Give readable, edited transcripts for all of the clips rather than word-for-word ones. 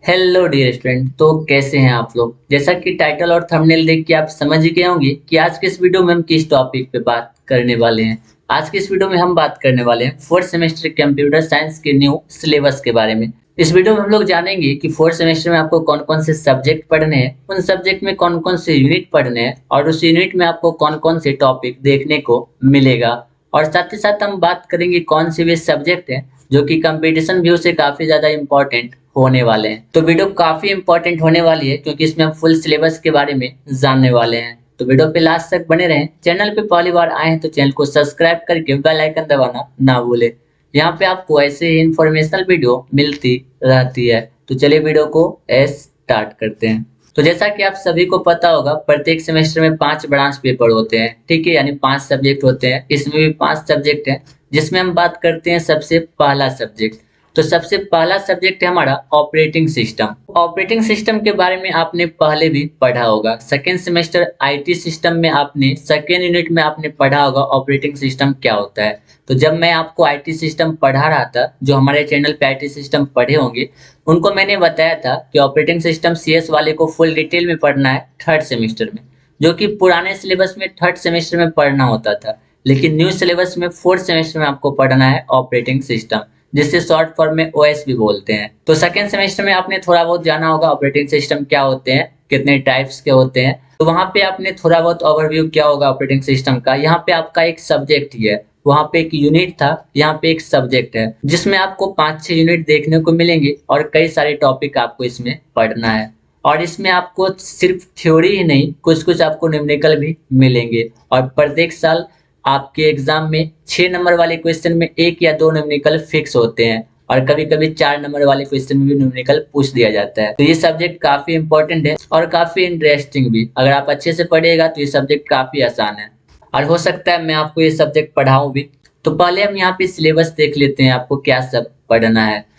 Hello dear student. तो कैसे हैं आप लोग। जैसा कि टाइटल और थंबनेल देख के आप समझ ही गए होंगे कि आज के इस वीडियो में हम किस टॉपिक पे बात करने वाले हैं। आज के इस वीडियो में हम बात करने वाले हैं फोर्थ सेमेस्टर कंप्यूटर साइंस के न्यू सिलेबस के बारे में। इस वीडियो में हम लोग जानेंगे कि फोर्थ सेमेस्टर में आपको कौन कौन से सब्जेक्ट पढ़ने हैं, उन सब्जेक्ट में कौन कौन से यूनिट पढ़ने हैं और उस यूनिट में आपको कौन कौन से टॉपिक देखने को मिलेगा। और साथ ही साथ हम बात करेंगे कौन से वे सब्जेक्ट हैं जो कि कंपटीशन व्यू से काफी ज्यादा इंपॉर्टेंट होने वाले हैं। तो वीडियो काफी इंपॉर्टेंट होने वाली है क्योंकि इसमें हम फुल सिलेबस के बारे में जानने वाले हैं। तो वीडियो पे लास्ट तक बने रहें। चैनल पे पहली बार आए हैं तो चैनल को सब्सक्राइब करके बेल आइकन दबाना ना भूले। यहाँ पे आपको ऐसे ही इंफॉर्मेशनल वीडियो मिलती रहती है। तो चलिए वीडियो को स्टार्ट करते हैं। तो जैसा कि आप सभी को पता होगा, प्रत्येक सेमेस्टर में 5 ब्रांच पेपर होते हैं, ठीक है, यानी 5 सब्जेक्ट होते हैं। इसमें भी 5 सब्जेक्ट हैं जिसमें हम बात करते हैं सबसे पहला सब्जेक्ट। तो सबसे पहला सब्जेक्ट है हमारा ऑपरेटिंग सिस्टम। ऑपरेटिंग सिस्टम के बारे में आपने पहले भी पढ़ा होगा। सेकेंड सेमेस्टर आईटी सिस्टम में आपने सेकेंड यूनिट में आपने पढ़ा होगा ऑपरेटिंग सिस्टम क्या होता है। तो जब मैं आपको आईटी सिस्टम पढ़ा रहा था, जो हमारे चैनल पे आईटी सिस्टम पढ़े होंगे उनको मैंने बताया था कि ऑपरेटिंग सिस्टम सीएस वाले को फुल डिटेल में पढ़ना है थर्ड सेमेस्टर में, जो कि पुराने सिलेबस में थर्ड सेमेस्टर में पढ़ना होता था। लेकिन न्यू सिलेबस में फोर्थ सेमेस्टर में आपको पढ़ना है ऑपरेटिंग सिस्टम, जिससे शॉर्ट फॉर्म में ओएस भी बोलते हैं। तो सेकेंड सेमेस्टर में आपने थोड़ा बहुत जाना होगा ऑपरेटिंग सिस्टम क्या होते हैं, कितने टाइप्स के होते हैं। तो वहां पे आपने थोड़ा बहुत ओवरव्यू किया होगा ऑपरेटिंग सिस्टम का। यहाँ पे आपका एक सब्जेक्ट ही है, वहां पे एक यूनिट था, यहाँ पे एक सब्जेक्ट है जिसमें आपको 5-6 यूनिट देखने को मिलेंगे और कई सारे टॉपिक आपको इसमें पढ़ना है। और इसमें आपको सिर्फ थ्योरी ही नहीं, कुछ कुछ आपको न्यूमेरिकल भी मिलेंगे। और प्रत्येक साल आपके एग्जाम में 6 नंबर वाले क्वेश्चन में 1 या 2 न्यूमेरिकल फिक्स होते हैं और कभी कभी 4 नंबर वाले क्वेश्चन में भी न्यूमेरिकल पूछ दिया जाता है। तो ये सब्जेक्ट काफी इंपॉर्टेंट है और काफी इंटरेस्टिंग भी। अगर आप अच्छे से पढ़िएगा तो ये सब्जेक्ट काफी आसान है और हो सकता है मैं आपको ये सब्जेक्ट पढ़ाऊं भी। तो पहले हम यहाँ पे सिलेबस देख लेते हैं आपको क्या सब पढ़ना है।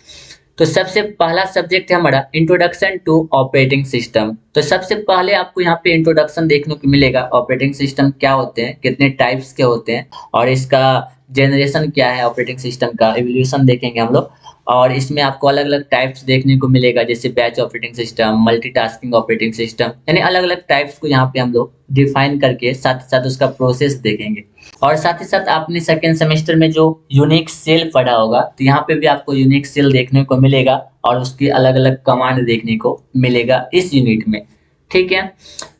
तो सबसे पहला सब्जेक्ट है हमारा इंट्रोडक्शन टू ऑपरेटिंग सिस्टम। तो सबसे पहले आपको यहाँ पे इंट्रोडक्शन देखने को मिलेगा ऑपरेटिंग सिस्टम क्या होते हैं, कितने टाइप्स के होते हैं और इसका जनरेशन क्या है। ऑपरेटिंग सिस्टम का एवोल्यूशन देखेंगे हम लोग और इसमें आपको अलग अलग टाइप्स देखने को मिलेगा, जैसे batch operating system, multitasking operating system, यानी अलग अलग टाइप्स को यहाँ पे हम लोग डिफाइन करके साथ साथ उसका प्रोसेस देखेंगे। और साथ ही साथ आपने सेकेंड सेमेस्टर में जो यूनिक सेल पढ़ा होगा, तो यहाँ पे भी आपको यूनिक सेल देखने को मिलेगा और उसकी अलग अलग कमांड देखने को मिलेगा इस यूनिट में, ठीक है।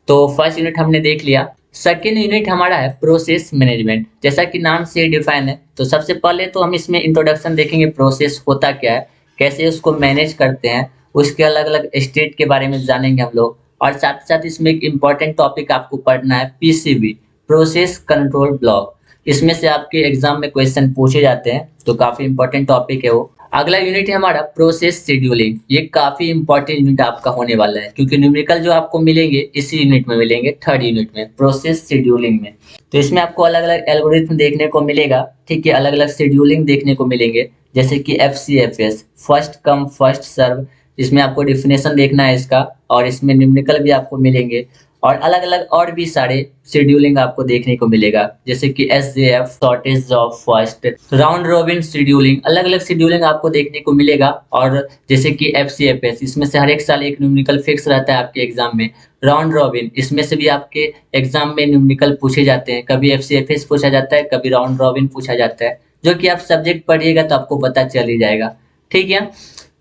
तो फर्स्ट यूनिट हमने देख लिया। सेकेंड यूनिट हमारा है प्रोसेस मैनेजमेंट। जैसा कि नाम से डिफाइन है, तो सबसे पहले तो हम इसमें इंट्रोडक्शन देखेंगे, प्रोसेस होता क्या है, कैसे उसको मैनेज करते हैं, उसके अलग अलग स्टेट के बारे में जानेंगे हम लोग। और साथ साथ इसमें एक इम्पॉर्टेंट टॉपिक आपको पढ़ना है पीसीबी, प्रोसेस कंट्रोल ब्लॉक। इसमें से आपके एग्जाम में क्वेश्चन पूछे जाते हैं, तो काफी इंपॉर्टेंट टॉपिक है वो। अगला यूनिट है हमारा प्रोसेस शेड्यूलिंग। ये काफी इंपॉर्टेंट यूनिट आपका होने वाला है क्योंकि न्यूमेरिकल जो आपको मिलेंगे इसी यूनिट में मिलेंगे, थर्ड यूनिट में प्रोसेस शेड्यूलिंग में। तो इसमें आपको अलग अलग एल्गोरिथम देखने को मिलेगा, ठीक है, अलग अलग शेड्यूलिंग देखने को मिलेंगे, जैसे कि FCFS, first come first serve. इसमें आपको डिफिनेशन देखना है इसका और इसमें न्यूमेरिकल भी आपको मिलेंगे और अलग अलग और भी सारे शेड्यूलिंग आपको देखने को मिलेगा, जैसे कि SJF, shortage job first, round robin scheduling, अलग अलग शेड्यूलिंग आपको देखने को मिलेगा। और जैसे कि FCFS, इसमें से हर एक साल एक न्यूमेरिकल फिक्स रहता है आपके एग्जाम में। राउंड रॉबिन, इसमें से भी आपके एग्जाम में न्यूमेरिकल पूछे जाते हैं, कभी FCFS पूछा जाता है, कभी राउंड रॉबिन पूछा जाता है, जो कि आप सब्जेक्ट पढ़िएगा तो आपको पता चल ही जाएगा, ठीक है।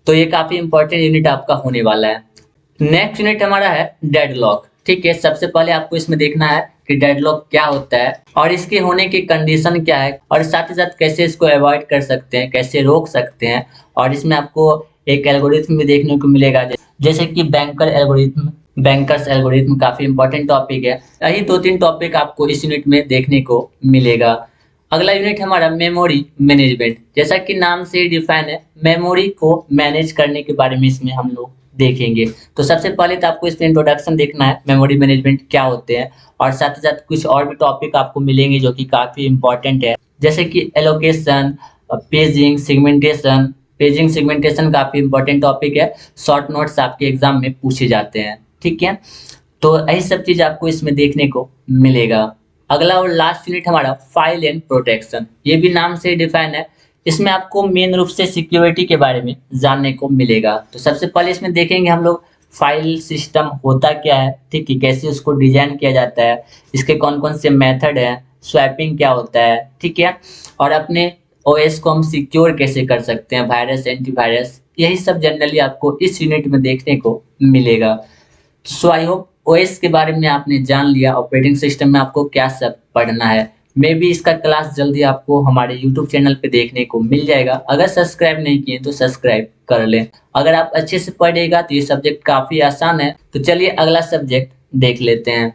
तो ये काफी इंपॉर्टेंट यूनिट आपका होने वाला है। नेक्स्ट यूनिट हमारा है डेडलॉक, ठीक है। सबसे पहले आपको इसमें देखना है कि डेडलॉक क्या होता है और इसके होने की कंडीशन क्या है और साथ ही साथ कैसे इसको अवॉइड कर सकते हैं, कैसे रोक सकते हैं। और इसमें आपको एक एल्गोरिथम भी देखने को मिलेगा, जैसे कि बैंकर एल्गोरिथम, बैंकर्स एल्गोरिथम काफी इंपॉर्टेंट टॉपिक है। यही 2-3 टॉपिक आपको इस यूनिट में देखने को मिलेगा। अगला यूनिट हमारा मेमोरी मैनेजमेंट। जैसा कि नाम से डिफाइन है, मेमोरी को मैनेज करने के बारे में इसमें हम लोग देखेंगे। तो सबसे पहले तो आपको इसमें इंट्रोडक्शन देखना है, मेमोरी मैनेजमेंट क्या होते हैं और साथ ही साथ कुछ और भी टॉपिक आपको मिलेंगे जो कि काफी इंपॉर्टेंट है, जैसे कि allocation, paging, segmentation. Paging segmentation काफी इंपॉर्टेंट टॉपिक है, शॉर्ट नोट्स आपके एग्जाम में पूछे जाते हैं, ठीक है। तो यही सब चीज आपको इसमें देखने को मिलेगा। अगला और लास्ट यूनिट हमारा फाइल एंड प्रोटेक्शन। ये भी नाम से डिफाइन है इसमें आपको मेन रूप से सिक्योरिटी के बारे में जानने को मिलेगा। तो सबसे पहले इसमें देखेंगे हम लोग फाइल सिस्टम होता क्या है, ठीक है, कैसे उसको डिजाइन किया जाता है, इसके कौन कौन से मेथड है, स्वैपिंग क्या होता है, ठीक है, और अपने ओएस को हम सिक्योर कैसे कर सकते हैं, वायरस एंटीवायरस, यही सब जनरली आपको इस यूनिट में देखने को मिलेगा। सो आई होप ओएस के बारे में आपने जान लिया, ऑपरेटिंग सिस्टम में आपको क्या सब पढ़ना है। मे भी इसका क्लास जल्दी आपको हमारे यूट्यूब चैनल पे देखने को मिल जाएगा। अगर सब्सक्राइब नहीं किए तो सब्सक्राइब कर लें। अगर आप अच्छे से पढ़ेगा तो ये सब्जेक्ट काफी आसान है। तो चलिए अगला सब्जेक्ट देख लेते हैं।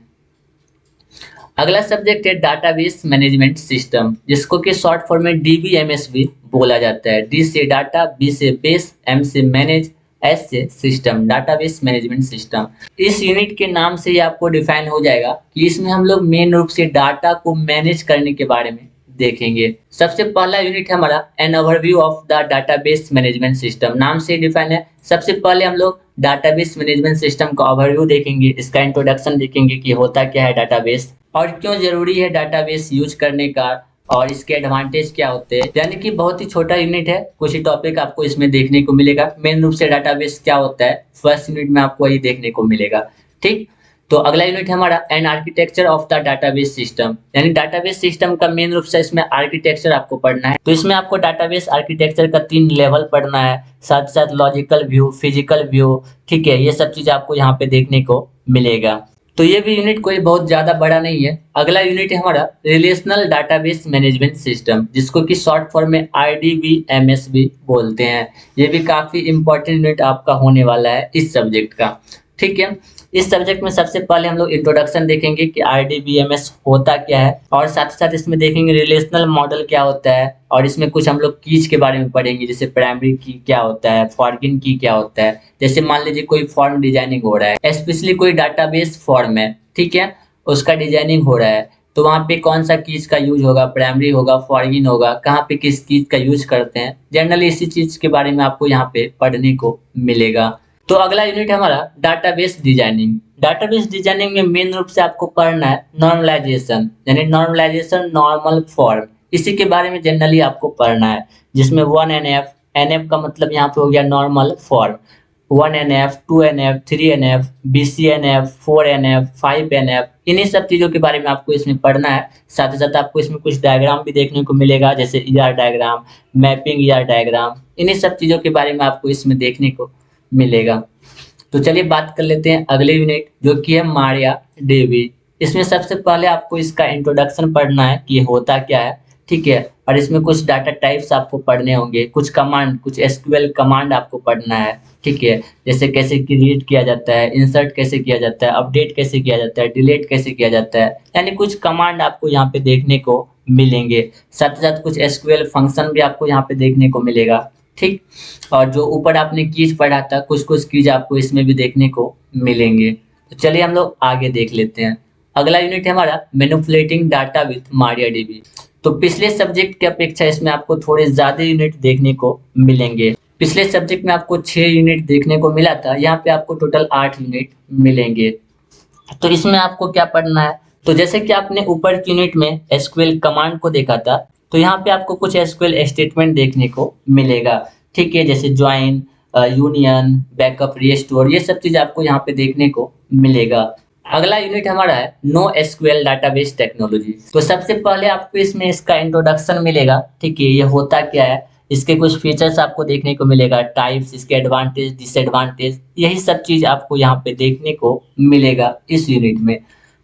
अगला सब्जेक्ट है डाटाबेस मैनेजमेंट सिस्टम, जिसको कि शॉर्ट फॉर्म में डीबीएमएस भी बोला जाता है। डी से डाटा, बी से बेस, एम से मैनेज, एस से सिस्टम, डाटाबेस मैनेजमेंट सिस्टम। इस यूनिट के नाम से ही आपको डिफाइन हो जाएगा कि इसमें हम लोग मेन रूप से डाटा को मैनेज करने के बारे में देखेंगे। सबसे पहला यूनिट है हमारा an overview of the database management system, नाम से डिफाइन है। सबसे पहले हम लोग डाटाबेस मैनेजमेंट सिस्टम का ओवरव्यू देखेंगे, इसका इंट्रोडक्शन देखेंगे कि होता क्या है डाटाबेस और क्यों जरूरी है डाटाबेस यूज करने का और इसके एडवांटेज क्या होते हैं। यानी कि बहुत ही छोटा यूनिट है, कुछ ही टॉपिक आपको इसमें देखने को मिलेगा। मेन रूप से डाटाबेस क्या होता है फर्स्ट यूनिट में आपको यही देखने को मिलेगा, ठीक। तो अगला यूनिट है हमारा an architecture of the database system, यानी डाटाबेस सिस्टम का मेन रूप से इसमें आर्किटेक्चर आपको पढ़ना है। तो इसमें आपको डाटाबेस आर्किटेक्चर का 3 लेवल पढ़ना है, साथ साथ लॉजिकल व्यू, फिजिकल व्यू, ठीक है, ये सब चीज आपको यहाँ पे देखने को मिलेगा। तो ये भी यूनिट कोई बहुत ज्यादा बड़ा नहीं है। अगला यूनिट है हमारा रिलेशनल डाटाबेस मैनेजमेंट सिस्टम, जिसको कि शॉर्ट फॉर्म में आरडीबीएमएस भी बोलते हैं। ये भी काफी इंपॉर्टेंट यूनिट आपका होने वाला है इस सब्जेक्ट का, ठीक है। इस सब्जेक्ट में सबसे पहले हम लोग इंट्रोडक्शन देखेंगे कि आरडीबीएमएस होता क्या है, और साथ ही साथ इसमें देखेंगे रिलेशनल मॉडल क्या होता है, और इसमें कुछ हम लोग कीज के बारे में पढ़ेंगे, जैसे प्राइमरी की क्या होता है, फॉरगिन की क्या होता है। जैसे मान लीजिए कोई फॉर्म डिजाइनिंग हो रहा है, स्पेशली कोई डाटाबेस फॉर्म है, ठीक है, उसका डिजाइनिंग हो रहा है, तो वहाँ पे कौन सा कीज का यूज होगा, प्राइमरी होगा, फॉरगिन होगा, कहाँ पे किस कीज का यूज करते हैं, जनरली इसी चीज के बारे में आपको यहाँ पे पढ़ने को मिलेगा। तो अगला यूनिट है हमारा डाटाबेस डिजाइनिंग। डाटाबेस डिजाइनिंग में मेन रूप से आपको पढ़ना है नॉर्मलाइजेशन, यानी नॉर्मलाइजेशन नॉर्मल फॉर्म, इसी के बारे में जनरली आपको पढ़ना है, जिसमें 1NF, NF का मतलब यहाँ पे हो गया normal form, 1NF, 2NF, 3NF, BCNF, 4NF, 5NF, इन्हीं सब चीजों के बारे में आपको इसमें पढ़ना है। साथ ही साथ आपको इसमें कुछ डायग्राम भी देखने को मिलेगा, जैसे ER diagram, mapping ER diagram, इन्हीं सब चीजों के बारे में आपको इसमें देखने को मिलेगा। तो चलिए बात कर लेते हैं अगले यूनिट, जो कि है मारिया डीबी। इसमें सबसे पहले आपको इसका इंट्रोडक्शन पढ़ना है कि ये होता क्या है, ठीक है, और इसमें कुछ डाटा टाइप्स आपको पढ़ने होंगे, कुछ कमांड, कुछ एसक्यूएल कमांड आपको पढ़ना है, ठीक है, जैसे कैसे क्रिएट किया जाता है, इंसर्ट कैसे किया जाता है, अपडेट कैसे किया जाता है, डिलीट कैसे किया जाता है, यानी कुछ कमांड आपको यहाँ पे देखने को मिलेंगे। साथ ही साथ कुछ एसक्यूएल फंक्शन भी आपको यहाँ पे देखने को मिलेगा, ठीक। और जो ऊपर आपने कीज पढ़ा था, कुछ कुछ कीज आपको इसमें भी देखने को मिलेंगे। तो चलिए हम लोग आगे देख लेते हैं। अगला यूनिट है हमारा मैनिपुलेटिंग डाटा विथ मारियाडीबी। तो पिछले सब्जेक्ट की अपेक्षा इसमें आपको थोड़े ज्यादा यूनिट देखने को मिलेंगे। पिछले सब्जेक्ट में आपको 6 यूनिट देखने को मिला था, यहाँ पे आपको टोटल 8 यूनिट मिलेंगे। तो इसमें आपको क्या पढ़ना है, तो जैसे कि आपने ऊपर की यूनिट में एसक्यूएल कमांड को देखा था, तो यहाँ पे आपको कुछ एसक्यूएल स्टेटमेंट देखने को मिलेगा, ठीक है, जैसे ज्वाइन, यूनियन, बैकअप, रिस्टोर, ये सब चीज आपको यहाँ पे देखने को मिलेगा। अगला यूनिट हमारा है नो एसक्यूएल डाटाबेस टेक्नोलॉजी। तो सबसे पहले आपको इसमें इसका इंट्रोडक्शन मिलेगा, ठीक है, ये होता क्या है, इसके कुछ फीचर्स आपको देखने को मिलेगा, टाइप्स, इसके एडवांटेज, डिसएडवांटेज, यही सब चीज आपको यहाँ पे देखने को मिलेगा इस यूनिट में।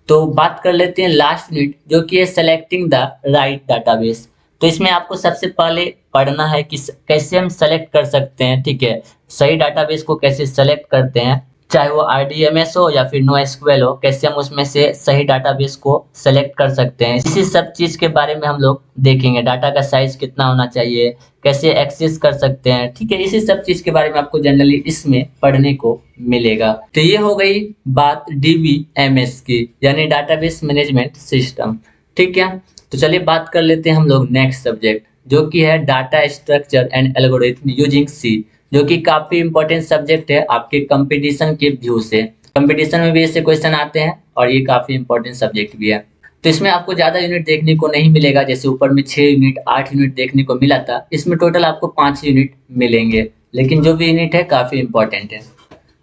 तो बात कर लेते हैं लास्ट यूनिट, जो कि है सेलेक्टिंग द राइट डाटाबेस। तो इसमें आपको सबसे पहले पढ़ना है कि कैसे हम सेलेक्ट कर सकते हैं, ठीक है, सही डाटाबेस को कैसे सेलेक्ट करते हैं, चाहे वो आरडीएमएस हो या फिर नो एसक्यूएल हो, कैसे हम उसमें से सही डाटाबेस को सेलेक्ट कर सकते हैं। इसी सब चीज के बारे में हम लोग देखेंगे, डाटा का साइज कितना होना चाहिए, कैसे एक्सेस कर सकते हैं, ठीक है, इसी सब चीज के बारे में आपको जनरली इसमें पढ़ने को मिलेगा। तो ये हो गई बात डीबीएमएस की, यानी डाटाबेस मैनेजमेंट सिस्टम, ठीक है। तो चलिए बात कर लेते हैं हम लोग नेक्स्ट सब्जेक्ट, जो कि है data structure and algorithm using C, जो कि काफी इंपॉर्टेंट सब्जेक्ट है आपके कंपटीशन के व्यू से। कंपटीशन में भी ऐसे क्वेश्चन आते हैं और ये काफी इंपॉर्टेंट सब्जेक्ट भी है। तो इसमें आपको ज़्यादा यूनिट देखने को नहीं मिलेगा, जैसे ऊपर में 6 यूनिट 8 यूनिट देखने को मिला था, इसमें टोटल आपको 5 यूनिट मिलेंगे, लेकिन जो भी यूनिट है काफ़ी इंपॉर्टेंट है।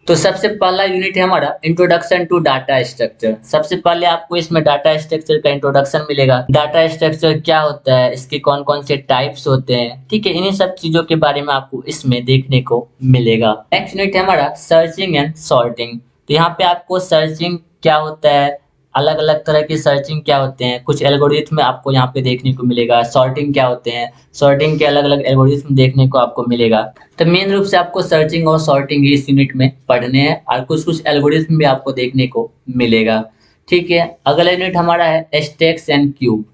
तो सबसे पहला यूनिट है हमारा इंट्रोडक्शन टू डाटा स्ट्रक्चर। सबसे पहले आपको इसमें डाटा स्ट्रक्चर का इंट्रोडक्शन मिलेगा। डाटा स्ट्रक्चर क्या होता है, इसके कौन कौन से टाइप्स होते हैं, ठीक है, इन्हीं सब चीजों के बारे में आपको इसमें देखने को मिलेगा। नेक्स्ट यूनिट है हमारा सर्चिंग एंड सॉर्टिंग। तो यहाँ पे आपको सर्चिंग क्या होता है, अलग अलग तरह की सर्चिंग क्या होते हैं, कुछ एल्गोरिथम आपको यहाँ पे देखने को मिलेगा। सॉर्टिंग क्या होते हैं, सॉर्टिंग के अलग अलग एल्गोरिथम देखने को आपको मिलेगा। तो मेन रूप से आपको सर्चिंग और सॉर्टिंग इस यूनिट में पढ़ने हैं, और कुछ कुछ एल्गोरिथम भी आपको देखने को मिलेगा, ठीक है। अगला यूनिट हमारा है स्टैक्स एंड क्यूब।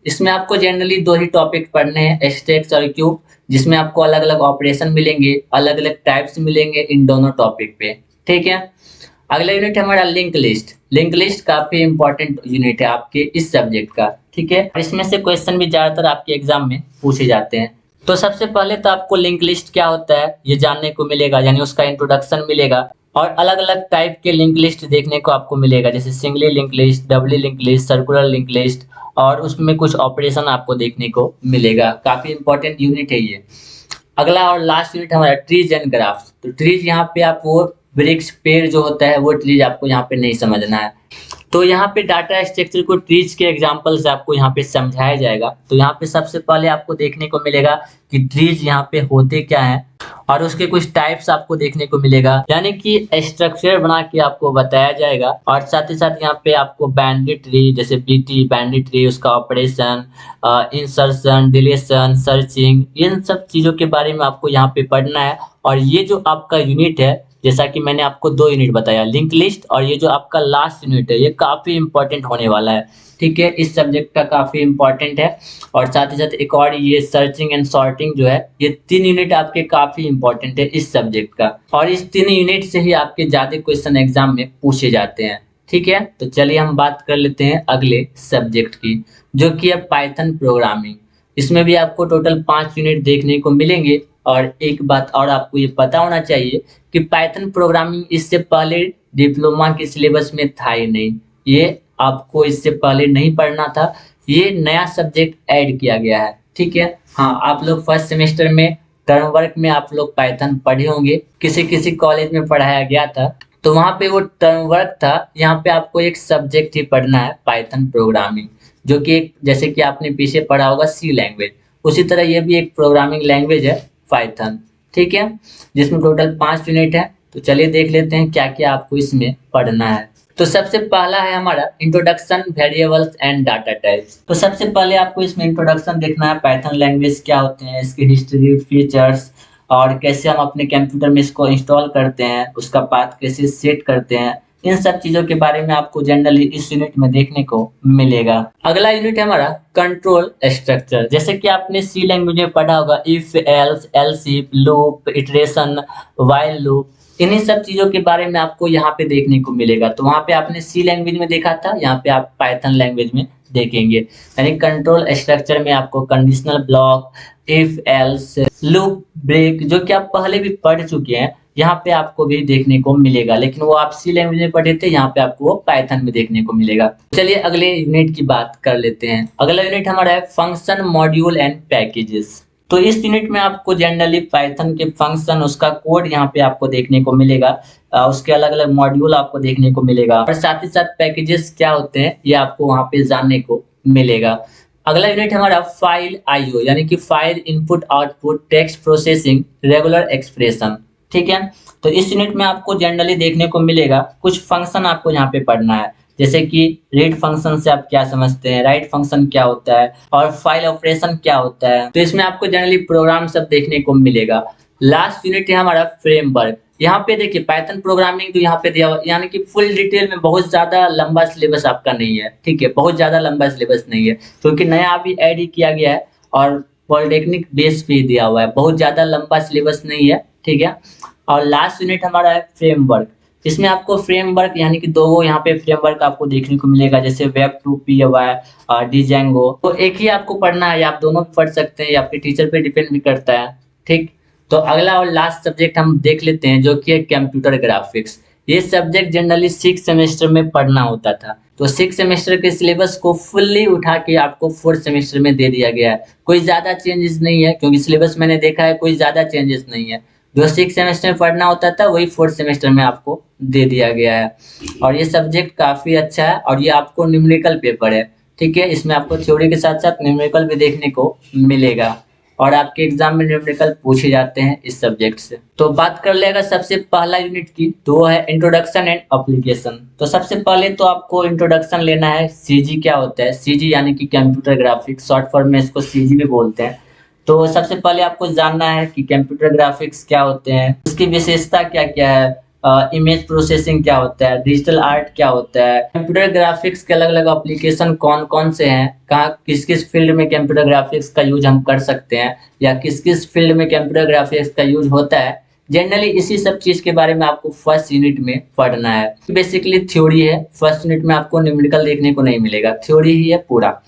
इसमें आपको जनरली दो ही टॉपिक पढ़ने हैं, स्टैक्स और क्यूब, जिसमें आपको अलग अलग ऑपरेशन मिलेंगे, अलग अलग टाइप्स मिलेंगे इन दोनों टॉपिक पे, ठीक है। अगला यूनिट है हमारा लिंक लिस्ट। लिंक लिस्ट काफी इंपॉर्टेंट यूनिट है आपके इस सब्जेक्ट का, ठीक है। इसमें से क्वेश्चन भी ज्यादातर आपके एग्जाम में पूछे जाते हैं। तो सबसे पहले तो आपको लिंक लिस्ट क्या होता है ये जानने को मिलेगा, यानी उसका इंट्रोडक्शन मिलेगा, और अलग अलग टाइप के लिंक लिस्ट देखने को आपको मिलेगा, जैसे singly linked list, doubly linked list, circular linked list, और उसमें कुछ ऑपरेशन आपको देखने को मिलेगा। काफी इंपॉर्टेंट यूनिट है ये। अगला और लास्ट यूनिट हमारा ट्रीज एंड ग्राफ्स। तो ट्रीज यहाँ पे आप वो वृक्ष पेड़ जो होता है वो ट्रीज आपको यहाँ पे नहीं समझना है। तो यहाँ पे डाटा स्ट्रक्चर को ट्रीज के एग्जांपल से आपको यहाँ पे समझाया जाएगा। तो यहाँ पे सबसे पहले आपको देखने को मिलेगा कि ट्रीज यहाँ पे होते क्या हैं, और उसके कुछ टाइप्स आपको देखने को मिलेगा, यानी कि स्ट्रक्चर बना के आपको बताया जाएगा। और साथ ही साथ यहाँ पे आपको बाइनरी ट्री, जैसे बीटी बाइनरी ट्री, उसका ऑपरेशन, इंसर्शन, डिलीशन, सर्चिंग, इन सब चीजों के बारे में आपको यहाँ पे पढ़ना है। और ये जो आपका यूनिट है, जैसा कि मैंने आपको दो यूनिट बताया, लिंक लिस्ट और ये जो आपका लास्ट यूनिट है, ये काफी इंपॉर्टेंट होने वाला है, ठीक है, इस सब्जेक्ट का काफी इंपॉर्टेंट है। और साथ ही साथ एक और ये सर्चिंग एंड सॉर्टिंग जो है, ये 3 यूनिट आपके काफी इंपॉर्टेंट है इस सब्जेक्ट का, और इस 3 यूनिट से ही आपके ज्यादा क्वेश्चन एग्जाम में पूछे जाते हैं, ठीक है। तो चलिए हम बात कर लेते हैं अगले सब्जेक्ट की, जो कि है पाइथन प्रोग्रामिंग। इसमें भी आपको टोटल 5 यूनिट देखने को मिलेंगे। और एक बात और आपको ये पता होना चाहिए कि पाइथन प्रोग्रामिंग इससे पहले डिप्लोमा के सिलेबस में था ही नहीं, ये आपको इससे पहले नहीं पढ़ना था, ये नया सब्जेक्ट ऐड किया गया है, ठीक है। हाँ, आप लोग फर्स्ट सेमेस्टर में टर्म वर्क में आप लोग पाइथन पढ़े होंगे, किसी किसी कॉलेज में पढ़ाया गया था, तो वहाँ पे वो टर्म वर्क था। यहाँ पे आपको एक सब्जेक्ट ही पढ़ना है पाइथन प्रोग्रामिंग, जो कि एक, जैसे कि आपने पीछे पढ़ा होगा सी लैंग्वेज, उसी तरह ये भी एक प्रोग्रामिंग लैंग्वेज है पाइथन, ठीक है, जिसमें टोटल 5 यूनिट है। तो चलिए देख लेते हैं क्या क्या आपको इसमें पढ़ना है। तो सबसे पहला है हमारा introduction variables and data types. तो सबसे पहले आपको इसमें इंट्रोडक्शन देखना है, पाइथन लैंग्वेज क्या होते हैं, इसकी हिस्ट्री, फीचर्स, और कैसे हम अपने कंप्यूटर में इसको इंस्टॉल करते हैं, उसका पाथ कैसे सेट करते हैं, इन सब चीजों के बारे में आपको जनरली इस यूनिट में देखने को मिलेगा। अगला यूनिट है हमारा कंट्रोल स्ट्रक्चर। जैसे कि आपने सी लैंग्वेज में पढ़ा होगा, if, else, else if, loop, iteration, while loop, इन्हीं सब चीजों के बारे में आपको यहाँ पे देखने को मिलेगा। तो वहाँ पे आपने सी लैंग्वेज में देखा था, यहाँ पे आप पाइथन लैंग्वेज में देखेंगे। यानी कंट्रोल स्ट्रक्चर में आपको conditional block, if, else, loop, break, जो कि आप पहले भी पढ़ चुके हैं, यहाँ पे आपको भी देखने को मिलेगा, लेकिन वो आप सी लैंग्वेज में पढ़े थे, यहाँ पे आपको वो पाइथन में देखने को मिलेगा। चलिए अगले यूनिट की बात कर लेते हैं। अगला यूनिट हमारा है फंक्शन, मॉड्यूल एंड पैकेजेस। तो इस यूनिट में आपको जनरली पाइथन के फंक्शन, उसका कोड यहाँ पे आपको देखने को मिलेगा, उसके अलग अलग मॉड्यूल आपको देखने को मिलेगा, और साथ ही साथ पैकेजेस क्या होते हैं ये आपको वहाँ पे जानने को मिलेगा। अगला यूनिट हमारा फाइल आईओ, यानी कि file input output, text processing, regular expression, ठीक है। तो इस यूनिट में आपको जनरली देखने को मिलेगा कुछ फंक्शन आपको यहाँ पे पढ़ना है, जैसे कि रीड फंक्शन से आप क्या समझते हैं, राइट फंक्शन क्या होता है, और फाइल ऑपरेशन क्या होता है। तो इसमें आपको जनरली प्रोग्राम सब देखने को मिलेगा। लास्ट यूनिट है हमारा फ्रेमवर्क। यहाँ पे देखिए पाइथन प्रोग्रामिंग जो यहाँ पे दिया हुआ, यानी कि फुल डिटेल में, बहुत ज्यादा लंबा सिलेबस आपका नहीं है, ठीक है, बहुत ज्यादा लंबा सिलेबस नहीं है, क्योंकि नया अभी ऐड ही किया गया है और पॉलिटेक्निक बेस पे दिया हुआ है, बहुत ज्यादा लंबा सिलेबस नहीं है, ठीक है। और लास्ट यूनिट हमारा है फ्रेमवर्क। इसमें आपको फ्रेमवर्क, यानी कि दो यहाँ पे फ्रेमवर्क आपको देखने को मिलेगा, जैसे वेब 2 PY और डिजेंगो। तो एक ही आपको पढ़ना है, या आप दोनों पढ़ सकते हैं, या आपके टीचर पे डिपेंड भी करता है, ठीक। तो अगला और लास्ट सब्जेक्ट हम देख लेते हैं, जो कि है कंप्यूटर ग्राफिक्स। ये सब्जेक्ट जनरली 6 सेमेस्टर में पढ़ना होता था, तो 6 सेमेस्टर के सिलेबस को फुल्ली उठा के आपको 4th सेमेस्टर में दे दिया गया है। कोई ज़्यादा चेंजेस नहीं है, क्योंकि सिलेबस मैंने देखा है कोई ज़्यादा चेंजेस नहीं है। जो 6 सेमेस्टर में पढ़ना होता था वही 4th सेमेस्टर में आपको दे दिया गया है। और ये सब्जेक्ट काफ़ी अच्छा है और ये आपको न्यूमेरिकल पेपर है, ठीक है। इसमें आपको थ्योरी के साथ-साथ न्यूमेरिकल भी देखने को मिलेगा और आपके एग्जाम में न्यूमेरिकल पूछे जाते हैं इस सब्जेक्ट से। तो बात कर लेगा सबसे पहला यूनिट की, तो वो है इंट्रोडक्शन एंड एप्लीकेशन। तो सबसे पहले तो आपको इंट्रोडक्शन लेना है, सीजी क्या होता है। सीजी यानी कि कंप्यूटर ग्राफिक्स, शॉर्ट फॉर्म में इसको सीजी भी बोलते हैं। तो सबसे पहले आपको जानना है कि कंप्यूटर ग्राफिक्स क्या होते हैं, उसकी विशेषता क्या-क्या है, इमेज प्रोसेसिंग क्या होता है, डिजिटल आर्ट क्या होता है, कंप्यूटर ग्राफिक्स के अलग-अलग एप्लीकेशन कौन-कौन से हैं, कहाँ किस-किस फील्ड में कंप्यूटर ग्राफिक्स का यूज हम कर सकते हैं या किस-किस फील्ड में कंप्यूटर ग्राफिक्स का यूज होता है। जनरली इसी सब चीज़ के बारे में आपको फर्स्ट यूनिट में पढ़ना है। बेसिकली थ्योरी है, फर्स्ट यूनिट में आपको न्यूमेरिकल देखने को नहीं मिलेगा, थ्योरी ही है पूरा।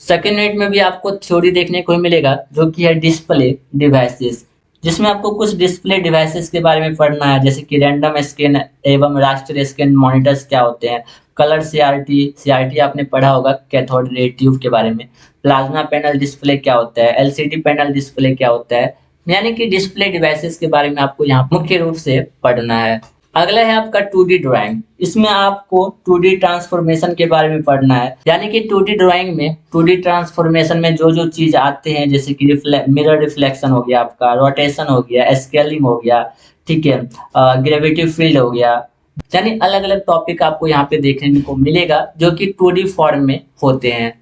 सेकेंड यूनिट में भी आपको थ्योरी देखने को मिलेगा, जो कि है डिस्प्ले डिवाइसेस, जिसमें आपको कुछ डिस्प्ले डिवाइसेस के बारे में पढ़ना है, जैसे कि रैंडम स्कैन एवं रास्टर स्कैन मॉनिटर्स क्या होते हैं, कलर सीआरटी आपने पढ़ा होगा कैथोड रे ट्यूब के बारे में, प्लाज्मा पैनल डिस्प्ले क्या होता है, एलसीडी पैनल डिस्प्ले क्या होता है, यानी कि डिस्प्ले डिवाइसेस के बारे में आपको यहाँ मुख्य रूप से पढ़ना है। अगला है आपका 2D ड्राइंग। इसमें आपको 2D ट्रांसफॉर्मेशन के बारे में पढ़ना है, यानी कि 2D ड्राइंग में 2D ट्रांसफॉर्मेशन में जो चीज आते हैं, जैसे कि मिरर रिफ्लेक्शन हो गया, आपका रोटेशन हो गया, स्केलिंग हो गया, ठीक है, ग्रेविटी फील्ड हो गया, यानी अलग अलग टॉपिक आपको यहाँ पे देखने को मिलेगा जो कि 2D फॉर्म में होते हैं।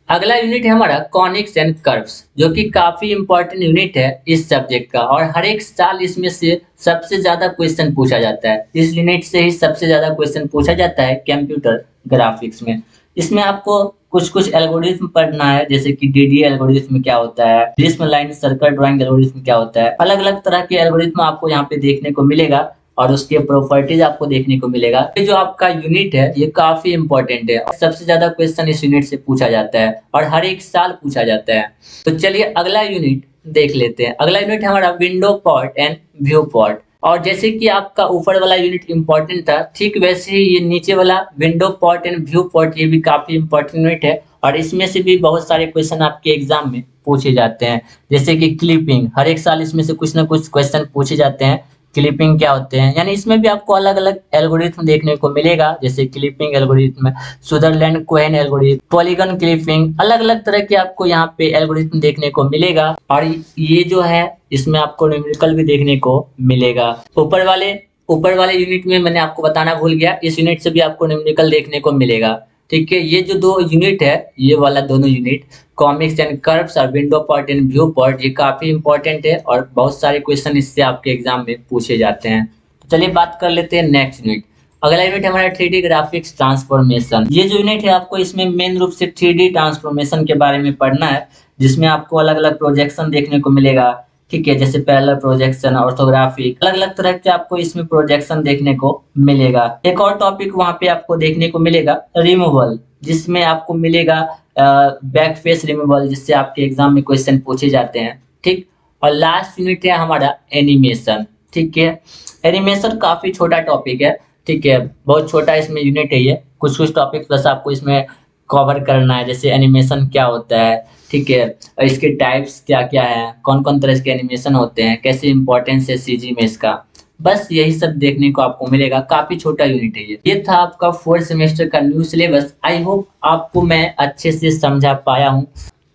अगला यूनिट है हमारा कॉनिक्स एंड कर्व्स, जो कि काफी इंपॉर्टेंट यूनिट है इस सब्जेक्ट का और हर एक साल इसमें से सबसे ज्यादा क्वेश्चन पूछा जाता है। इस यूनिट से ही सबसे ज्यादा क्वेश्चन पूछा जाता है कंप्यूटर ग्राफिक्स में। इसमें आपको कुछ कुछ एल्गोरिथम पढ़ना है, जैसे कि डीडी एल्गोरिथम क्या होता है, prism line circle drawing algorithm क्या होता है, अलग अलग तरह के एल्गोरिथम आपको यहाँ पे देखने को मिलेगा और उसके प्रॉपर्टीज आपको देखने को मिलेगा। ये जो आपका यूनिट है ये काफी इंपॉर्टेंट है और सबसे ज्यादा क्वेश्चन इस यूनिट से पूछा जाता है और हर एक साल पूछा जाता है। तो चलिए अगला यूनिट देख लेते हैं। अगला यूनिट हमारा window port and view port. और जैसे कि आपका ऊपर वाला यूनिट इंपॉर्टेंट था, ठीक वैसे ही ये नीचे वाला window port and view port ये भी काफी इंपॉर्टेंट यूनिट है और इसमें से भी बहुत सारे क्वेश्चन आपके एग्जाम में पूछे जाते हैं। जैसे कि क्लिपिंग, हर एक साल इसमें से कुछ ना कुछ क्वेश्चन पूछे जाते हैं। क्लिपिंग क्या होते हैं, यानी इसमें भी आपको अलग अलग एल्गोरिथम देखने को मिलेगा, जैसे clipping algorithm, Sutherland Cohen algorithm, polygon clipping, अलग अलग तरह के आपको यहाँ पे एल्गोरिथम देखने को मिलेगा। और ये जो है इसमें आपको न्यूमेरिकल भी देखने को मिलेगा। ऊपर वाले यूनिट में मैंने आपको बताना भूल गया, इस यूनिट से भी आपको न्यूमेरिकल देखने को मिलेगा, ठीक है। ये जो दो यूनिट है, ये वाला दोनों यूनिट कॉमिक्स एंड कर्व्स और window port and view port, ये काफी इंपॉर्टेंट है और बहुत सारे क्वेश्चन इससे आपके एग्जाम में पूछे जाते हैं। तो चलिए बात कर लेते हैं नेक्स्ट यूनिट। अगला यूनिट हमारा 3D ग्राफिक्स ट्रांसफॉर्मेशन। ये जो यूनिट है आपको इसमें मेन रूप से 3D ट्रांसफॉर्मेशन के बारे में पढ़ना है, जिसमें आपको अलग अलग प्रोजेक्शन देखने को मिलेगा, ठीक है, जैसे पैरेलल प्रोजेक्शन, ऑर्थोग्राफिक, अलग अलग तरह के आपको इसमें प्रोजेक्शन देखने को मिलेगा। एक और टॉपिक वहां पे आपको देखने को मिलेगा रिमूवल, जिसमें आपको मिलेगा बैक फेस रिमूवल, जिससे आपके एग्जाम में क्वेश्चन पूछे जाते हैं, ठीक। और लास्ट यूनिट है हमारा एनिमेशन, ठीक है। एनिमेशन काफी छोटा टॉपिक है, ठीक है, बहुत छोटा इसमें यूनिट है ये। कुछ कुछ टॉपिक बस आपको इसमें कवर करना है, जैसे एनिमेशन क्या होता है, ठीक है, और इसके टाइप्स क्या क्या है, कौन कौन तरह के एनिमेशन होते हैं, कैसे इंपॉर्टेंस है सीजी में इसका, बस यही सब देखने को आपको मिलेगा। काफी छोटा यूनिट है ये था आपका 4th सेमेस्टर का न्यू सिलेबस। आई होप आपको मैं अच्छे से समझा पाया हूँ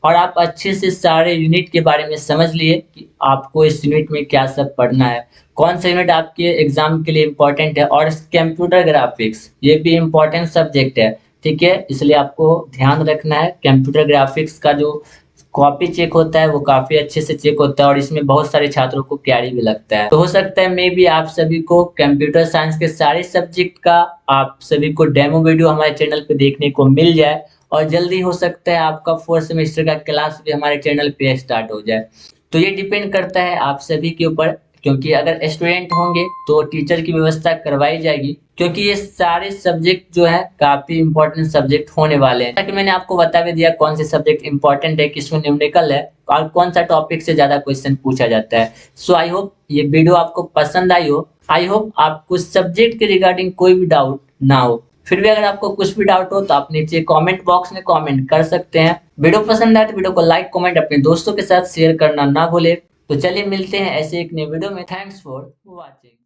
और आप अच्छे से सारे यूनिट के बारे में समझ लिए कि आपको इस यूनिट में क्या सब पढ़ना है, कौन सा यूनिट आपके एग्जाम के लिए इम्पोर्टेंट है। और कंप्यूटर ग्राफिक्स ये भी इम्पोर्टेंट सब्जेक्ट है, ठीक है, इसलिए आपको ध्यान रखना है। कंप्यूटर ग्राफिक्स का जो कॉपी चेक होता है वो काफी अच्छे से चेक होता है और इसमें बहुत सारे छात्रों को कैरी भी लगता है। तो हो सकता है मे भी आप सभी को कंप्यूटर साइंस के सारे सब्जेक्ट का आप सभी को डेमो वीडियो हमारे चैनल पे देखने को मिल जाए और जल्दी हो सकता है आपका 4th सेमेस्टर का क्लास भी हमारे चैनल पे स्टार्ट हो जाए। तो ये डिपेंड करता है आप सभी के ऊपर, क्योंकि अगर स्टूडेंट होंगे तो टीचर की व्यवस्था करवाई जाएगी, क्योंकि ये सारे सब्जेक्ट जो है काफी इंपॉर्टेंट सब्जेक्ट होने वाले हैं। ताकि मैंने आपको बता भी दिया कौन से सब्जेक्ट इंपॉर्टेंट है, किसमें न्यूमेरिकल है और कौन सा टॉपिक से ज्यादा क्वेश्चन पूछा जाता है। सो आई होप ये वीडियो आपको पसंद आई हो। आई होप आपको सब्जेक्ट के रिगार्डिंग कोई भी डाउट ना हो। फिर भी अगर आपको कुछ भी डाउट हो तो आप नीचे कमेंट बॉक्स में कमेंट कर सकते हैं। वीडियो पसंद आए तो वीडियो को लाइक कमेंट अपने दोस्तों के साथ शेयर करना ना भूले। तो चलिए मिलते हैं ऐसे एक नए वीडियो में। Thanks for watching.